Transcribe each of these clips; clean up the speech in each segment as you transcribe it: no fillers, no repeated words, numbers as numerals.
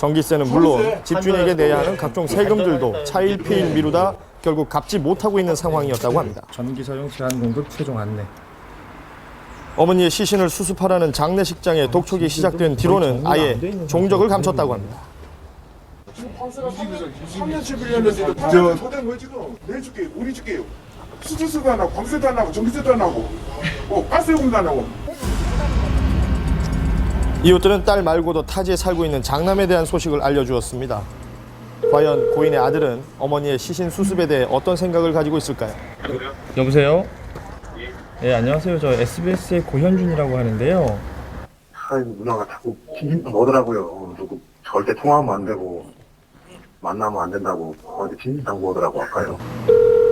전기세는 물론 집주인에게 내야 하는 각종 세금들도 차일피일 미루다 결국 갚지 못하고 있는 상황이었다고 합니다. 전기 사용 제한 공급 최종 안내. 어머니의 시신을 수습하라는 장례식장의 독촉이 시작된 뒤로는 아예 종적을 감췄다고 합니다. 3년 11년인데도 저 소된 거 지금 내줄게요. 우리 줄게요. 수주세도 안 하고 관세도 안 하고 전기세도 안 하고 가스요금도 안 하고. 이웃들은 딸 말고도 타지에 살고 있는 장남에 대한 소식을 알려주었습니다. 과연 고인의 아들은 어머니의 시신 수습에 대해 어떤 생각을 가지고 있을까요? 여보세요? 네, 안녕하세요. 저 SBS의 고현준이라고 하는데요. 아이고 누나가 자꾸 징징 오더라고요. 누구 절대 통화하면 안 되고 만나면 안 된다고 어디 징징 오더라고 아까요.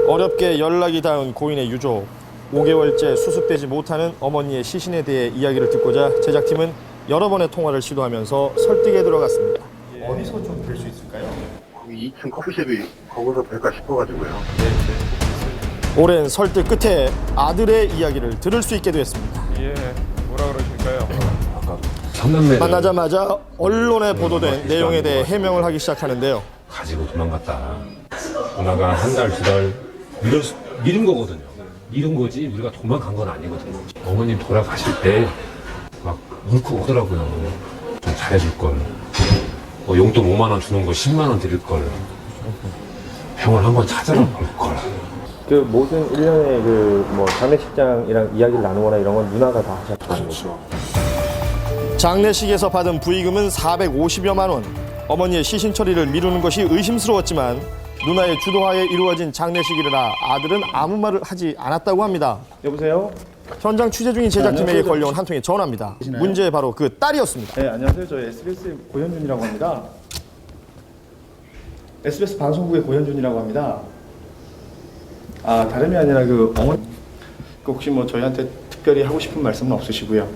어렵게 연락이 닿은 고인의 유족. 5개월째 수습되지 못하는 어머니의 시신에 대해 이야기를 듣고자 제작팀은 여러 번의 통화를 시도하면서 설득에 들어갔습니다. 어디서 좀 뵐 수 있을까요? 거기 2층 커피숍이 거기서 뵐까 싶어가지고요. 오랜 설득 끝에 아들의 이야기를 들을 수 있게 되었습니다. 예, 뭐라 그러실까요? 삼남매를 만나자마자 언론에 보도된 내용에 대해 해명을 하기 시작하는데요. 가지고 도망갔다. 누나가 한 달, 두 달 미룬 거거든요. 미룬 거지 우리가 도망간 건 아니거든요. 어머님 돌아가실 때 막 울컥 오더라고요. 좀 잘해줄 걸. 용돈 5만 원 주는 거 10만 원 드릴 걸. 병원 한번 찾아볼 걸. 그 모든 일련의 그 장례식장이랑 이야기를 나누거나 이런 건 누나가 다 하셨다는 거죠. 장례식에서 받은 부의금은 450여만 원. 어머니의 시신 처리를 미루는 것이 의심스러웠지만 누나의 주도하에 이루어진 장례식이라 아들은 아무 말을 하지 않았다고 합니다. 여보세요? 현장 취재 중인 제작팀에게 걸려온 한 통의 전화입니다. 문제의 바로 그 딸이었습니다. 네, 안녕하세요. 저 SBS의 고현준이라고 합니다. SBS 방송국의 고현준이라고 합니다. 아, 다름이 아니라 그 어머니 혹시 뭐 저희한테 특별히 하고 싶은 말씀은 없으시고요.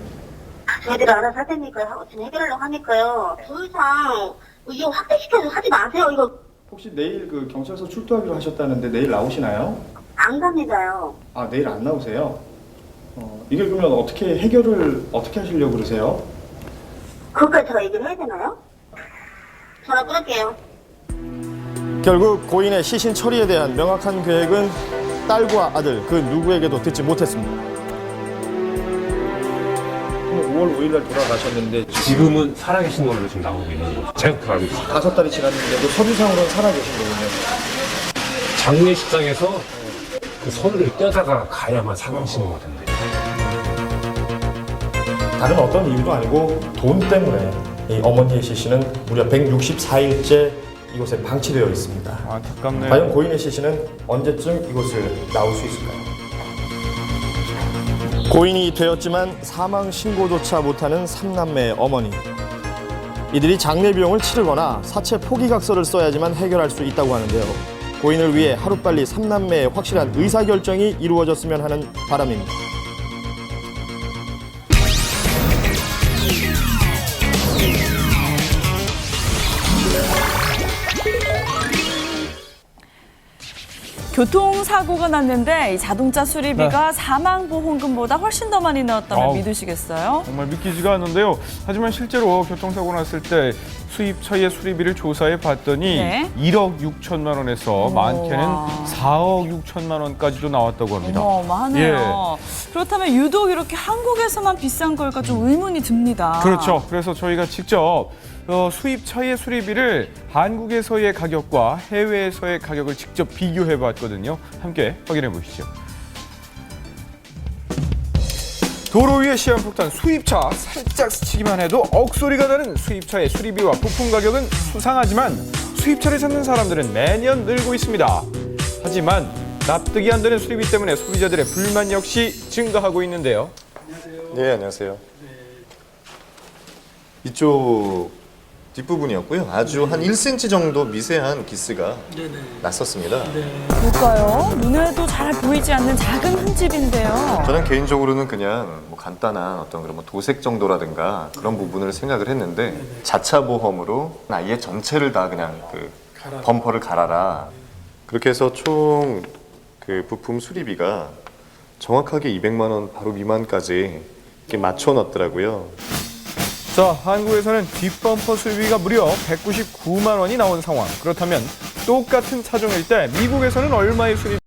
저희들이 알아서 할 테니까요. 하고 지금 해결하려고 하니까요. 더 이상 이거 확대시켜서 하지 마세요. 이거 혹시 내일 그 경찰서 출두하기로 하셨다는데 내일 나오시나요? 안 갑니다요. 아, 내일 안 나오세요? 이게 그러면 어떻게 해결을 어떻게 하시려고 그러세요? 그것까지 제가 얘기를 해야 되나요? 전화 끊을게요. 결국 고인의 시신 처리에 대한 명확한 계획은 딸과 아들 그 누구에게도 듣지 못했습니다. 5월 5일 날 돌아가셨는데 지금은 살아계신 걸로 지금 나오고 있는 거죠. 제가 그렇게 알고 있어요. 5달이 지났는데도 서류상으로는 살아계신 거군요. 장례식장에서 그 손을 떼다가 가야만 사망신고가 된대요. 다른 어떤 이유도 아니고 돈 때문에 이 어머니의 시신은 무려 164일째 이곳에 방치되어 있습니다. 안타깝네요. 과연 고인의 시신은 언제쯤 이곳을 나올 수 있을까요? 고인이 되었지만 사망 신고조차 못하는 삼남매의 어머니. 이들이 장례 비용을 치르거나 사체 포기각서를 써야지만 해결할 수 있다고 하는데요. 고인을 위해 하루빨리 삼남매의 확실한 의사결정이 이루어졌으면 하는 바람입니다. 교통사고가 났는데 이 자동차 수리비가 사망보험금보다 훨씬 더 많이 나왔다면 믿으시겠어요? 정말 믿기지가 않는데요. 하지만 실제로 교통사고 났을 때 수입차의 수리비를 조사해 봤더니 네. 1억 6천만 원에서 많게는 4억 6천만 원까지도 나왔다고 합니다. 어마어마하네요. 그렇다면 유독 이렇게 한국에서만 비싼 걸까 좀 의문이 듭니다. 그렇죠. 그래서 저희가 직접 수입차의 수리비를 한국에서의 가격과 해외에서의 가격을 직접 비교해 봤거든요. 함께 확인해 보시죠. 도로 위에 시한폭탄 수입차 살짝 스치기만 해도 억소리가 나는 수입차의 수리비와 부품 가격은 수상하지만 수입차를 찾는 사람들은 매년 늘고 있습니다. 하지만 납득이 안 되는 수리비 때문에 소비자들의 불만 역시 증가하고 있는데요. 네, 안녕하세요. 이쪽 뒷부분이었고요. 아주 한 1cm 정도 미세한 기스가 났었습니다. 볼까요? 눈에도 잘 보이지 않는 작은 흠집인데요. 저는 개인적으로는 그냥 뭐 간단한 어떤 그런 뭐 도색 정도라든가 그런 부분을 생각을 했는데 자차 보험으로 아예 전체를 다 그냥 그 범퍼를 갈아라. 그렇게 해서 총 그 부품 수리비가 정확하게 200만 원 바로 미만까지 이렇게 맞춰 놨더라고요. 자, 한국에서는 뒷범퍼 수리비가 무려 199만 원이 나온 상황. 그렇다면 똑같은 차종일 때 미국에서는 얼마의 수리